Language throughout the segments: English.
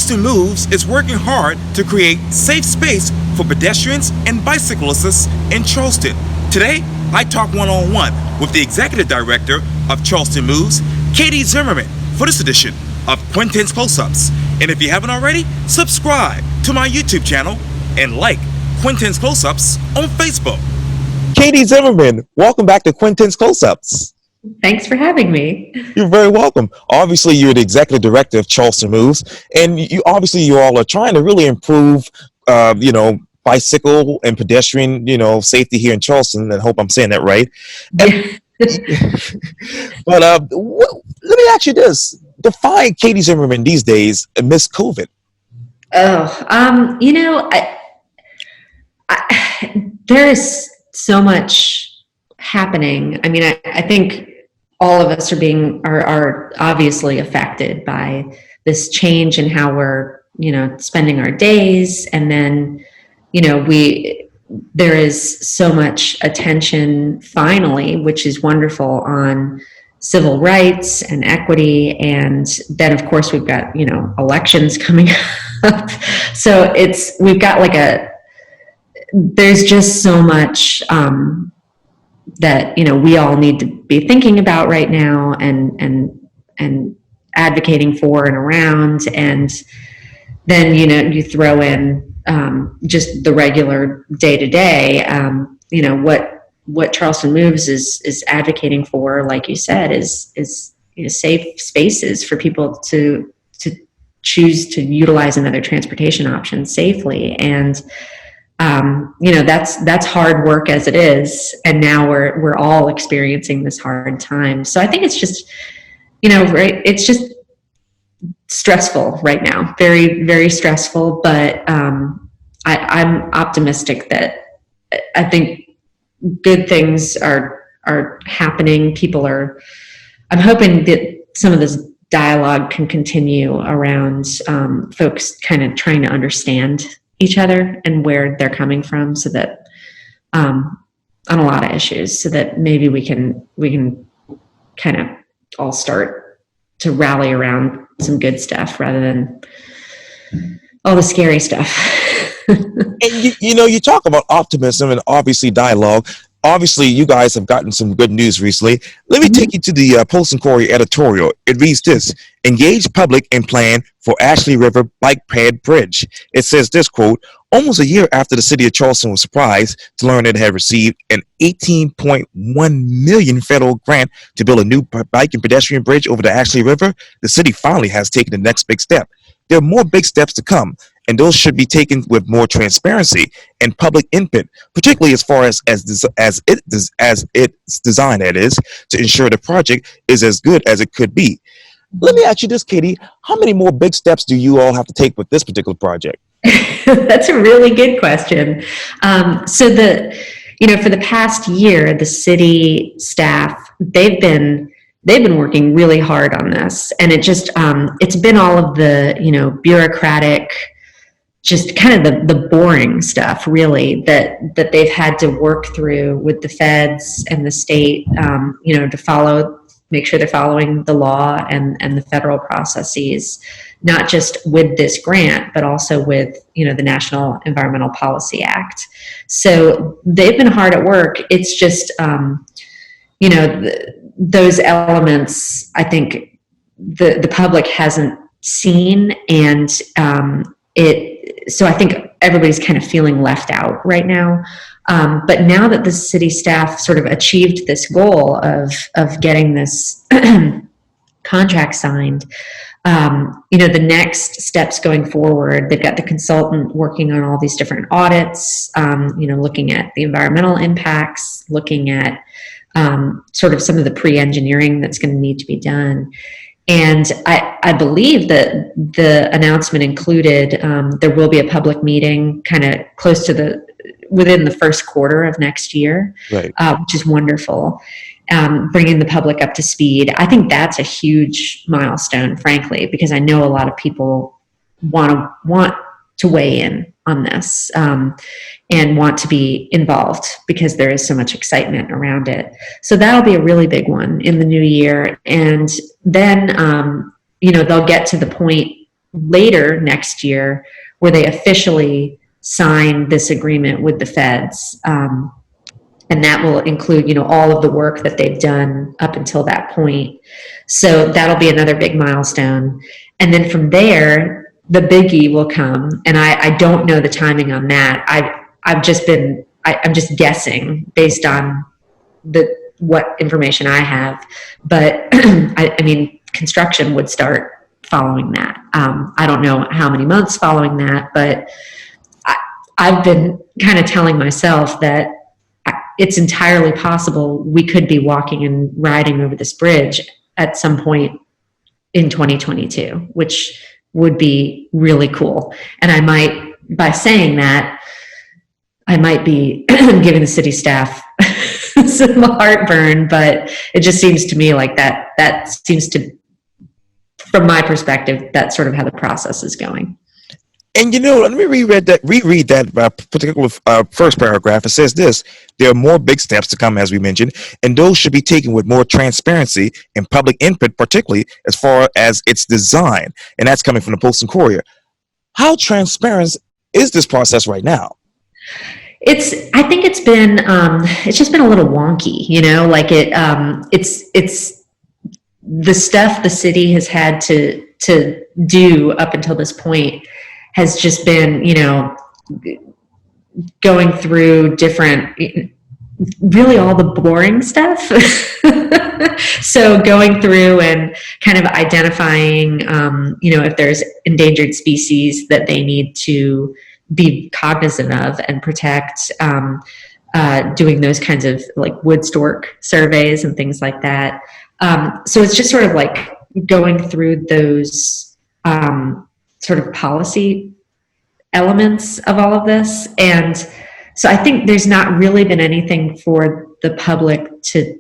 Charleston Moves is working hard to create safe space for pedestrians and bicyclists in Charleston. Today, I talk one-on-one with the executive director of Charleston Moves, Katie Zimmerman, for this edition of Quintin's Close-Ups. And if you haven't already, subscribe to my YouTube channel and like Quintin's Close-Ups on Facebook. Katie Zimmerman, welcome back to Quintin's Close-Ups. Thanks for having me. You're very welcome. Obviously, you're the executive director of Charleston Moves, and you all are trying to really improve, bicycle and pedestrian, safety here in Charleston. And I hope I'm saying that right. But let me ask you this: define Katie Zimmerman these days amidst COVID. There is so much happening. I mean, I think all of us are obviously affected by this change in how we're, spending our days. And then, there is so much attention finally, which is wonderful, on civil rights and equity. And then of course we've got, elections coming up. So we've got there's just so much, that we all need to be thinking about right now and advocating for and around. And then you throw in just the regular day-to-day. What Charleston Moves is advocating for, like you said, is safe spaces for people to choose to utilize another transportation option safely. And that's hard work as it is. And now we're all experiencing this hard time. So I think it's just, right. It's just stressful right now, very, very stressful. But, I'm optimistic that I think good things are happening. I'm hoping that some of this dialogue can continue around, folks kind of trying to understand each other and where they're coming from, so that on a lot of issues, so that maybe we can kind of all start to rally around some good stuff rather than all the scary stuff. And you talk about optimism and obviously dialogue. Obviously, you guys have gotten some good news recently. Let me take you to the Post and Corey editorial. It reads this: engage public in plan for Ashley River Bike Pad Bridge. It says this, quote, almost a year after the city of Charleston was surprised to learn it had received an $18.1 million federal grant to build a new bike and pedestrian bridge over the Ashley River, the city finally has taken the next big step. There are more big steps to come, and those should be taken with more transparency and public input, particularly as far as its design, that is, to ensure the project is as good as it could be. Let me ask you this, Katie: how many more big steps do you all have to take with this particular project? That's a really good question. So for the past year, the city staff, they've been working really hard on this, and it's been all of the, bureaucratic, just kind of the boring stuff, really, that they've had to work through with the feds and the state, to make sure they're following the law and the federal processes, not just with this grant, but also with, the National Environmental Policy Act. So they've been hard at work. It's just, those elements, I think the public hasn't seen, and so I think everybody's kind of feeling left out right now. But now that the city staff sort of achieved this goal of getting this contract signed, the next steps going forward, they've got the consultant working on all these different audits, looking at the environmental impacts, looking at sort of some of the pre-engineering that's going to need to be done. And I believe that the announcement included there will be a public meeting kind of within the first quarter of next year, right. Which is wonderful. Bringing the public up to speed. I think that's a huge milestone, frankly, because I know a lot of people want to weigh in on this and want to be involved because there is so much excitement around it. So that'll be a really big one in the new year. And then, they'll get to the point later next year where they officially sign this agreement with the feds. And that will include, all of the work that they've done up until that point. So that'll be another big milestone. And then from there, the biggie will come. And I don't know the timing on that. I'm just guessing based on what information I have. But I mean, construction would start following that. I don't know how many months following that, but I've been kind of telling myself that it's entirely possible we could be walking and riding over this bridge at some point in 2022, which would be really cool. And by saying that, I might be giving the city staff some heartburn, but it just seems to me like that seems to, from my perspective, that's sort of how the process is going. And let me reread that particular first paragraph. It says this: there are more big steps to come, as we mentioned, and those should be taken with more transparency and public input, particularly as far as its design. And that's coming from the Post and Courier. How transparent is this process right now? I think it's been, it's just been a little wonky, like it's the stuff the city has had to do up until this point has just been, going through different, really all the boring stuff. So going through and kind of identifying, if there's endangered species that they need to be cognizant of and protect, doing those kinds of like wood stork surveys and things like that. So it's just sort of like going through those sort of policy elements of all of this. And so I think there's not really been anything for the public to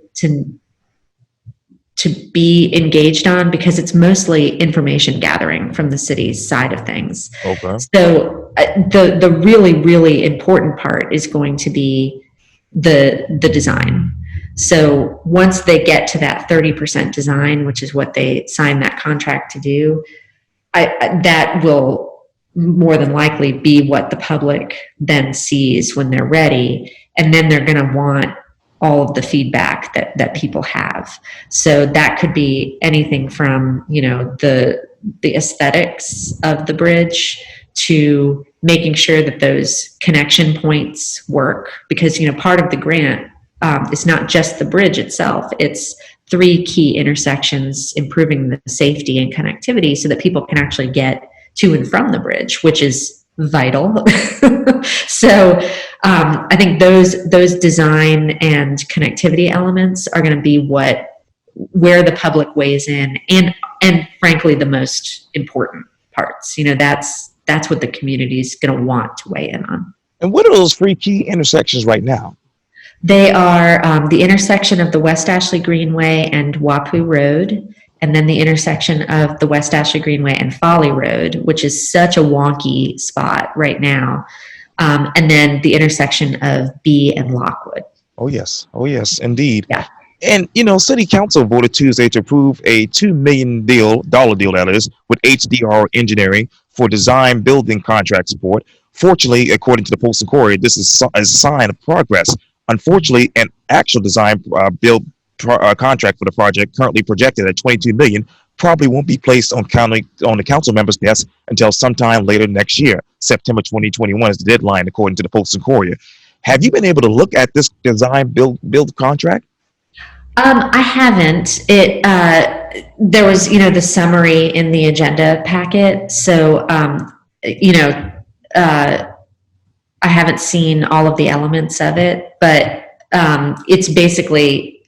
be engaged on, because it's mostly information gathering from the city's side of things. Okay. So the really, really important part is going to be the design. So once they get to that 30% design, which is what they signed that contract to do, that will more than likely be what the public then sees when they're ready. And then they're going to want all of the feedback that people have. So that could be anything from, the aesthetics of the bridge to making sure that those connection points work, because, part of the grant is not just the bridge itself. It's 3 key intersections, improving the safety and connectivity so that people can actually get to and from the bridge, which is vital. So I think those design and connectivity elements are going to be where the public weighs in, and frankly the most important parts. That's what the community is going to want to weigh in on. And what are those 3 key intersections right now? They are the intersection of the West Ashley Greenway and Wapu Road, and then the intersection of the West Ashley Greenway and Folly Road, which is such a wonky spot right now, and then the intersection of B and Lockwood. Oh yes, indeed. Yeah. And City Council voted Tuesday to approve a $2 million dollar deal, that is, with HDR Engineering for design building contract support. Fortunately, according to the Post and Courier, this is a sign of progress. Unfortunately, an actual design build contract for the project, currently projected at $22 million, probably won't be placed on the council members' desk until sometime later next year. September 2021 is the deadline, according to the Post and Courier. Have you been able to look at this design build contract? I haven't. There was, the summary in the agenda packet. So, I haven't seen all of the elements of it, but it's basically,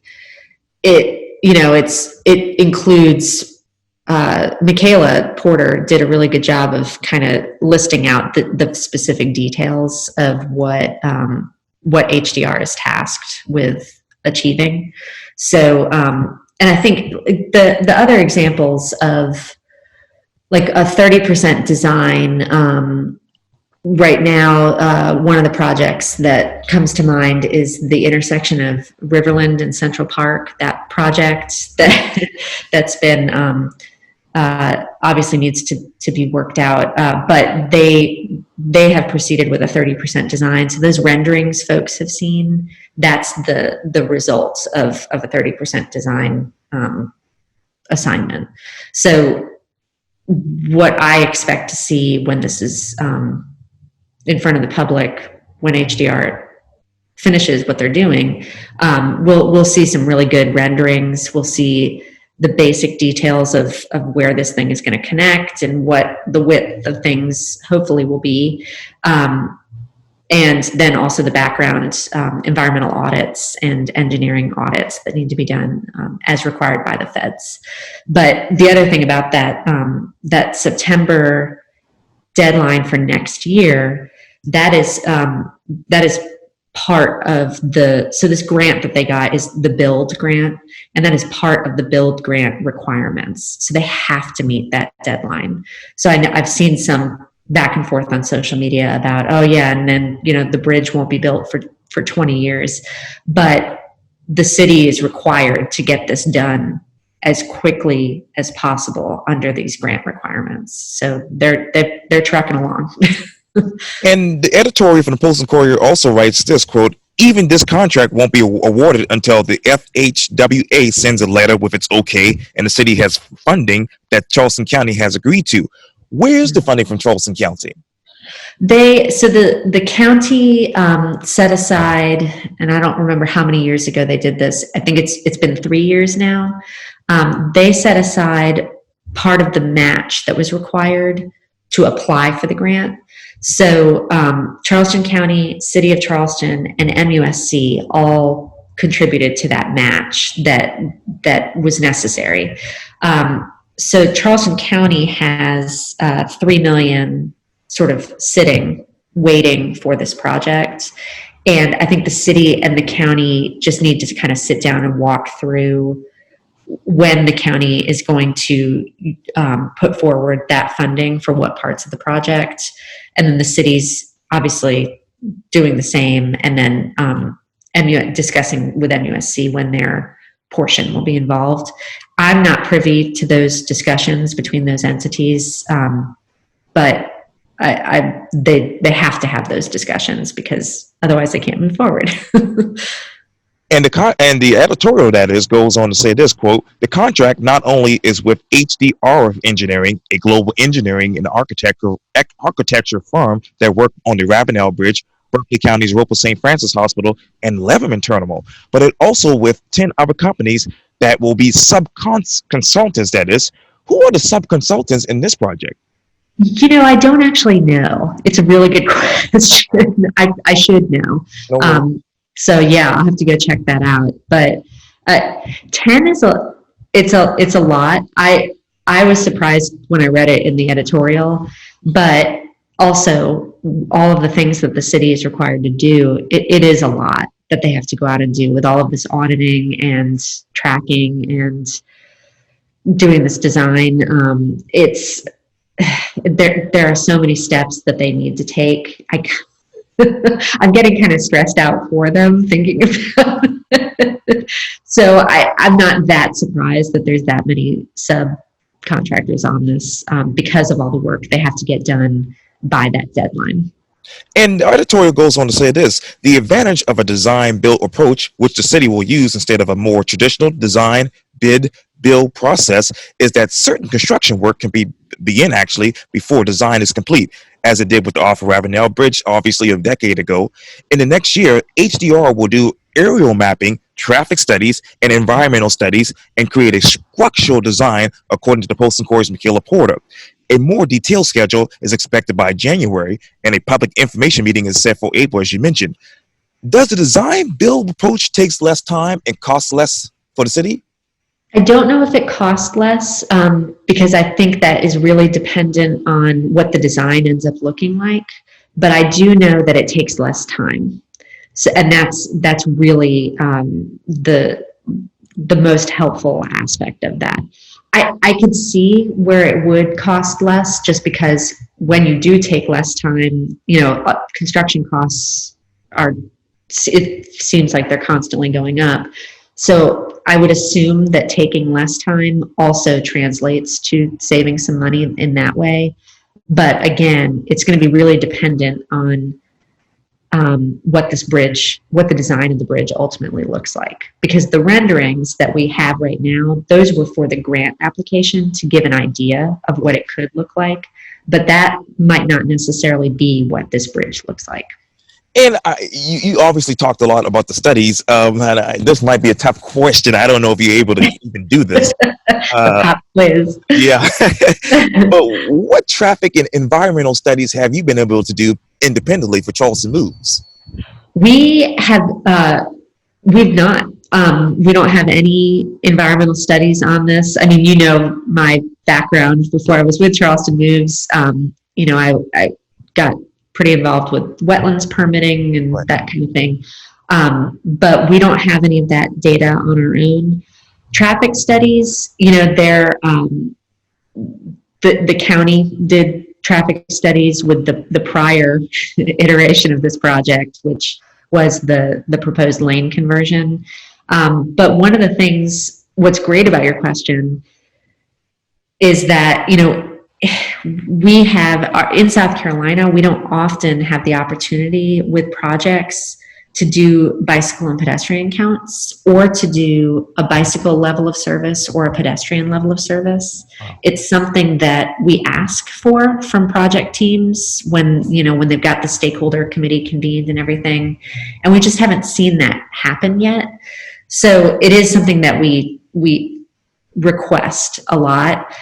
it includes, Michaela Porter did a really good job of kind of listing out the specific details of what HDR is tasked with achieving. So, and I think the other examples of like a 30% design, right now, one of the projects that comes to mind is the intersection of Riverland and Central Park, that project that's been obviously needs to be worked out, but they have proceeded with a 30% design. So those renderings folks have seen, that's the results of a 30% design assignment. So what I expect to see when this is in front of the public, when HDR finishes what they're doing, we'll see some really good renderings. We'll see the basic details of where this thing is going to connect and what the width of things hopefully will be. And then also the background environmental audits and engineering audits that need to be done as required by the feds. But the other thing about that, that September deadline for next year, that is part of so this grant that they got is the build grant, and that is part of the build grant requirements. So they have to meet that deadline. So I've seen some back and forth on social media about, oh yeah, and then, the bridge won't be built for 20 years. But the city is required to get this done as quickly as possible under these grant requirements. So they're trucking along. And the editorial from the Post and Courier also writes this, quote, even this contract won't be awarded until the FHWA sends a letter with its okay and the city has funding that Charleston County has agreed to. Where's the funding from Charleston County? The county set aside, and I don't remember how many years ago they did this. I think it's been 3 years now. They set aside part of the match that was required to apply for the grant. So Charleston County, City of Charleston, and MUSC all contributed to that match that was necessary. So Charleston County has $3 million sort of sitting, waiting for this project. And I think the city and the county just need to kind of sit down and walk through when the county is going to put forward that funding for what parts of the project. And then the city's obviously doing the same. And then discussing with MUSC when their portion will be involved. I'm not privy to those discussions between those entities, but they have to have those discussions because otherwise they can't move forward. And the editorial that is goes on to say this, quote, the contract not only is with HDR Engineering, a global engineering and architecture firm that worked on the Ravenel Bridge, Berkeley County's Roper St. Francis Hospital, and Leverman Terminal, but it also with 10 other companies that will be sub-consultants, that is. Who are the sub-consultants in this project? I don't actually know. It's a really good question. I should know. So yeah, I'll have to go check that out. But 10 is it's a lot. I was surprised when I read it in the editorial, but also all of the things that the city is required to do, it is a lot that they have to go out and do with all of this auditing and tracking and doing this design. There are so many steps that they need to take. I'm getting kind of stressed out for them thinking about it. So I'm not that surprised that there's that many subcontractors on this because of all the work they have to get done by that deadline. And the editorial goes on to say this, the advantage of a design-build approach, which the city will use instead of a more traditional design, bid, build process, is that certain construction work can begin actually before design is complete, as it did with the Arthur Ravenel Bridge, obviously a decade ago. In the next year, HDR will do aerial mapping, traffic studies, and environmental studies, and create a structural design according to the Post and Courier's Michaela Porter. A more detailed schedule is expected by January, and a public information meeting is set for April, as you mentioned. Does the design-build approach takes less time and costs less for the city? I don't know if it costs less because I think that is really dependent on what the design ends up looking like. But I do know that it takes less time. So, and that's really the most helpful aspect of that. I could see where it would cost less just because when you do take less time, construction costs it seems like they're constantly going up. So I would assume that taking less time also translates to saving some money in that way. But again, it's going to be really dependent on what the design of the bridge ultimately looks like. Because the renderings that we have right now, those were for the grant application to give an idea of what it could look like. But that might not necessarily be what this bridge looks like. And you obviously talked a lot about the studies. This might be a tough question. I don't know if you're able to even do this. The pop quiz. Yeah. But what traffic and environmental studies have you been able to do independently for Charleston Moves? We have, we've not. We don't have any environmental studies on this. I mean, you know, my background before I was with Charleston Moves, you know, I got pretty involved with wetlands permitting and that kind of thing. But we don't have any of that data on our own. Traffic studies, you know, the county did traffic studies with the prior iteration of this project, which was the proposed lane conversion. But one of the things, what's great about your question is that, you know, we have, in South Carolina, we don't often have the opportunity with projects to do bicycle and pedestrian counts, or to do a bicycle level of service or a pedestrian level of service. Wow. It's something that we ask for from project teams when, you know, when they've got the stakeholder committee convened and everything, and we just haven't seen that happen yet. So it is something that we request a lot.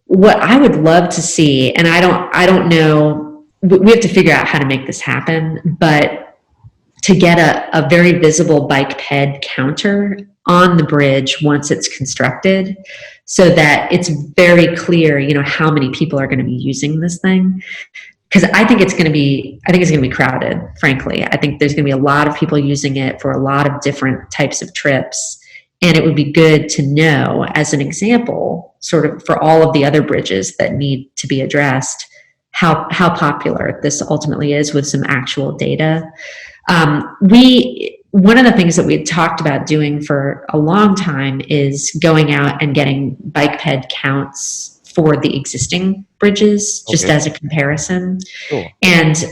What I would love to see, and I don't know, we have to figure out how to make this happen, but to get a very visible bike ped counter on the bridge once it's constructed, so that it's very clear, you know, how many people are going to be using this thing. Because I think it's going to be crowded, frankly. I think there's going to be a lot of people using it for a lot of different types of trips. And it would be good to know, as an example, sort of for all of the other bridges that need to be addressed, how popular this ultimately is with some actual data. One of the things that we had talked about doing for a long time is going out and getting bike ped counts for the existing bridges, just as a comparison. Cool. And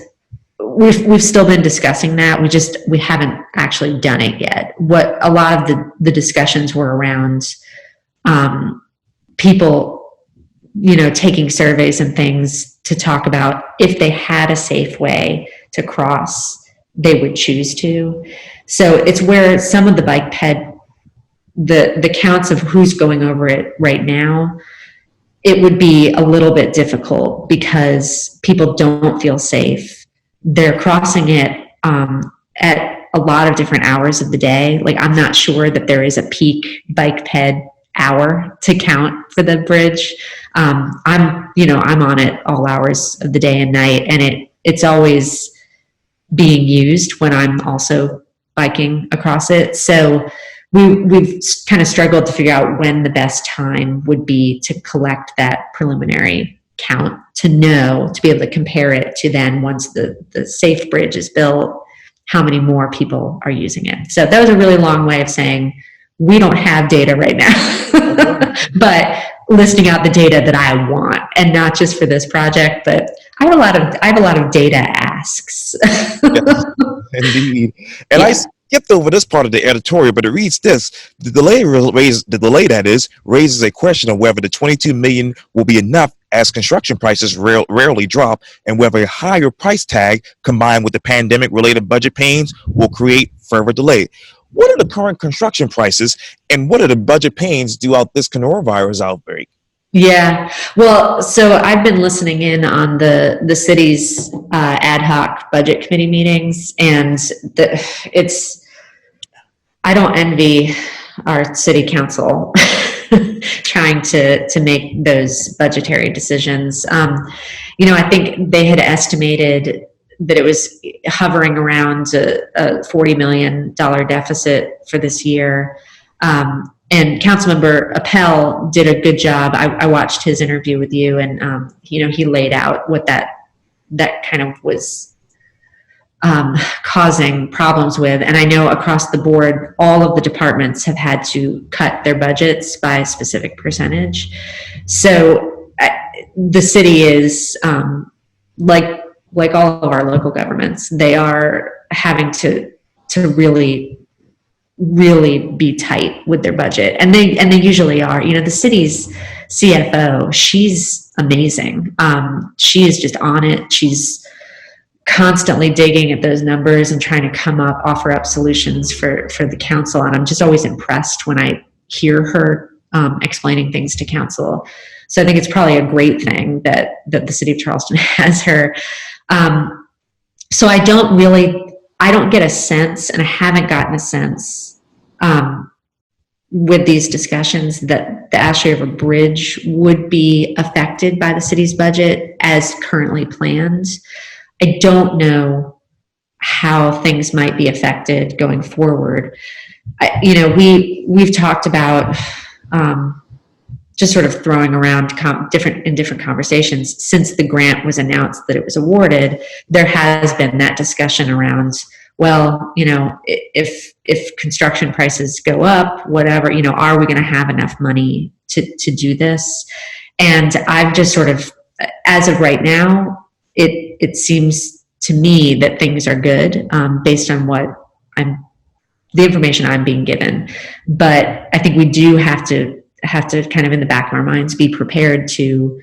we've still been discussing that. We haven't actually done it yet. What a lot of the discussions were around, people, you know, taking surveys and things to talk about if they had a safe way to cross, they would choose to. So it's where some of the bike ped, the counts of who's going over it right now, it would be a little bit difficult because people don't feel safe. They're crossing it at a lot of different hours of the day. Like, I'm not sure that there is a peak bike ped hour to count for the bridge. I'm on it all hours of the day and night, and it's always being used when I'm also biking across it. So we've kind of struggled to figure out when the best time would be to collect that preliminary count, to be able to compare it to then, once the safe bridge is built, how many more people are using it. So that was a really long way of saying we don't have data right now, but listing out the data that I want, and not just for this project, but I have a lot of data asks. Yes, indeed. And yeah. I skipped over this part of the editorial, but it reads this: the delay raises a question of whether the $22 million will be enough, as construction prices rarely drop, and whether a higher price tag combined with the pandemic-related budget pains will create further delay. What are the current construction prices, and what are the budget pains throughout this coronavirus outbreak? Yeah, well, so I've been listening in on the city's ad hoc budget committee meetings, and I don't envy our city council trying to make those budgetary decisions. I think they had estimated that it was hovering around a $40 million deficit for this year. And Councilmember Appel did a good job. I watched his interview with you, and he laid out what that kind of was causing problems with. And I know across the board, all of the departments have had to cut their budgets by a specific percentage. So the city is like all of our local governments, they are having to really be tight with their budget, and they usually are. The city's CFO, she's amazing. She is just on it. She's constantly digging at those numbers and trying to offer up solutions for the council. And I'm just always impressed when I hear her explaining things to council. So I think it's probably a great thing that the city of Charleston has her. So I don't get a sense, and I haven't gotten a sense with these discussions that the Ashley River Bridge would be affected by the city's budget as currently planned. I don't know how things might be affected going forward. We've talked about just sort of throwing around different conversations since the grant was announced that it was awarded. There has been that discussion around, well, if construction prices go up, whatever, are we going to have enough money to do this? And I've just sort of, as of right now, it seems to me that things are good based on the information I'm being given. But I think we do have to kind of in the back of our minds be prepared to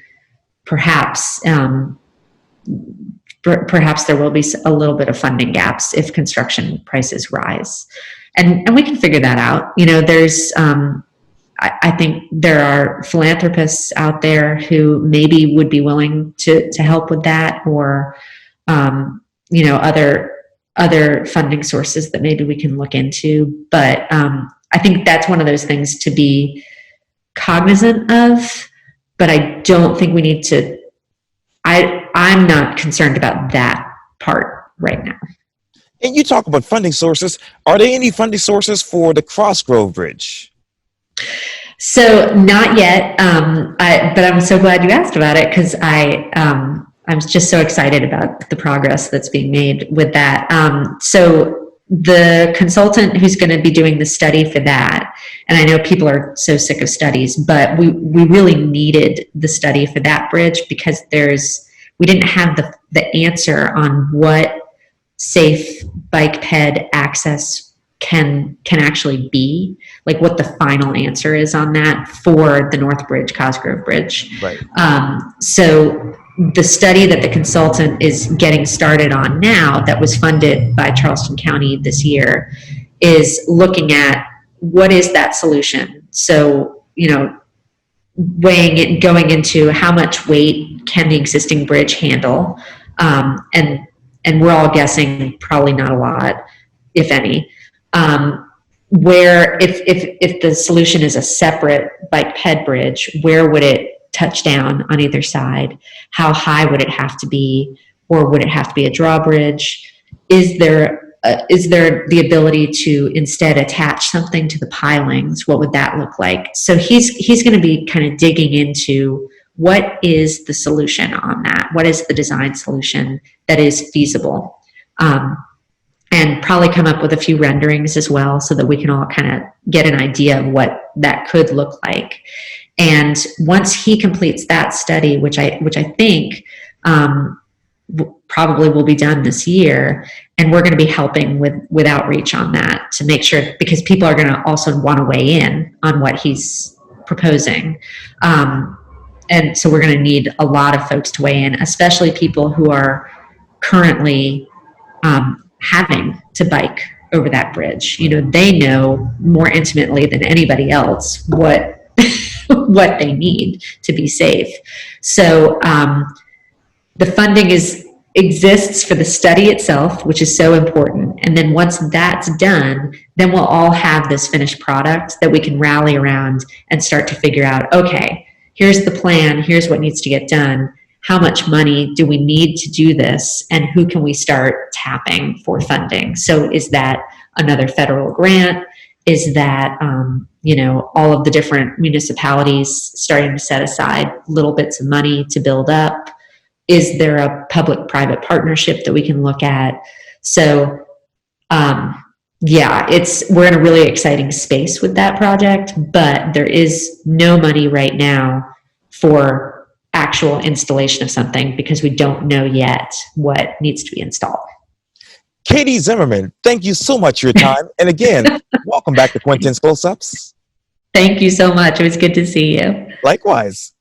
perhaps there will be a little bit of funding gaps if construction prices rise, and we can figure that out. There's I think there are philanthropists out there who maybe would be willing to help with that, or other funding sources that maybe we can look into. But I think that's one of those things to be cognizant of, but I don't think we need to. I'm not concerned about that part right now. And you talk about funding sources. Are there any funding sources for the Crossgrove Bridge? So not yet, but I'm so glad you asked about it, because I'm just so excited about the progress that's being made with that. So the consultant who's going to be doing the study for that, and I know people are so sick of studies, but we really needed the study for that bridge, because we didn't have the answer on what safe bike ped access can actually be, like what the final answer is on that for the North Bridge, Cosgrove Bridge. Right. So the study that the consultant is getting started on now, that was funded by Charleston County this year, is looking at what is that solution. So, weighing it, going into how much weight can the existing bridge handle, and we're all guessing probably not a lot, if any. Where if the solution is a separate bike ped bridge, where would it touch down on either side? How high would it have to be, or would it have to be a drawbridge? Is there the ability to instead attach something to the pilings? What would that look like? So he's going to be kind of digging into what is the solution on that? What is the design solution that is feasible? And probably come up with a few renderings as well, so that we can all kind of get an idea of what that could look like. And once he completes that study, which I think probably will be done this year, and we're going to be helping with outreach on that to make sure, because people are going to also want to weigh in on what he's proposing. And so we're going to need a lot of folks to weigh in, especially people who are currently having to bike over that bridge. They know more intimately than anybody else what they need to be safe. So the funding exists for the study itself, which is so important. And then once that's done, then we'll all have this finished product that we can rally around and start to figure out, okay, here's the plan, here's what needs to get done. How much money do we need to do this, and who can we start tapping for funding? So is that another federal grant? Is that, all of the different municipalities starting to set aside little bits of money to build up? Is there a public-private partnership that we can look at? So, yeah, we're in a really exciting space with that project, but there is no money right now for actual installation of something because we don't know yet what needs to be installed. Katie Zimmerman, thank you so much for your time. And again, welcome back to Quintin's Close-Ups. Thank you so much. It was good to see you. Likewise.